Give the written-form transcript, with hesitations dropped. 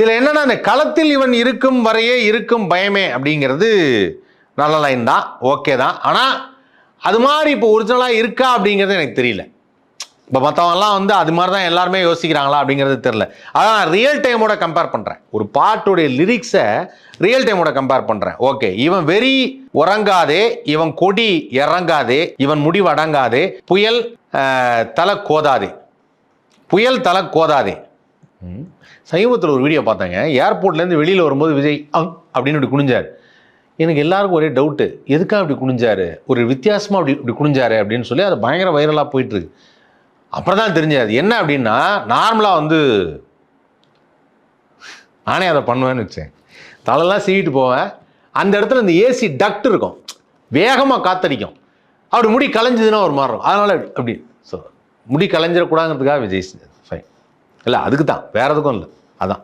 இதில் என்னன்னா, அந்த களத்தில் இவன் இருக்கும் வரையே இருக்கும் பயமே அப்படிங்கிறது நல்ல லைன் தான், ஓகே தான். ஆனால் அது மாதிரி இப்போ ஒரிஜினலாக இருக்கா அப்படிங்கிறது எனக்கு தெரியல. இப்போ மற்றவங்கலாம் வந்து அது மாதிரி தான் எல்லாருமே யோசிக்கிறாங்களா அப்படிங்கிறது தெரியல. அதான் நான் ரியல் டைமோட கம்பேர் பண்ணுறேன். ஒரு பாட்டுடைய லிரிக்ஸை ரியல் டைமோட கம்பேர் பண்ணுறேன். ஓகே, இவன் வெறி உறங்காதே, இவன் கொடி இறங்காதே, இவன் முடிவு அடங்காதே, புயல் தலை கோதாதே, புயல் தலை கோதாதே. சமீபத்தில் ஒரு வீடியோ பார்த்தாங்க. ஏர்போர்ட்லேருந்து வெளியில் வரும்போது விஜய் அப்படின்னு இப்படி குனிஞ்சார். எனக்கு எல்லாருக்கும் ஒரே டவுட்டு, எதுக்காக அப்படி குனிஞ்சாரு, ஒரு வித்தியாசமாக இப்படி குனிஞ்சாரு அப்படின்னு சொல்லி அது பயங்கர வைரலாக போயிட்டுருக்கு. அப்புறம் தான் தெரிஞ்சாது என்ன அப்படின்னா, நார்மலாக வந்து நானே அதை பண்ணுவேன்னு வச்சேன். தலைலாம் சீவிட்டு போவேன். அந்த இடத்துல இந்த ஏசி டக்ட் இருக்கும், வேகமாக காத்தடிக்கும். அப்படி முடி கலைஞ்சதுன்னா ஒரு மாதிரி இருக்கும். அதனால் அப்படி ஸோ முடி கலைஞ்சிடக்கூடாதுங்கிறதுக்காக விஜய் ஃபைன் இல்லை, அதுக்கு தான், வேறு எதுக்கும் இல்லை. அதான்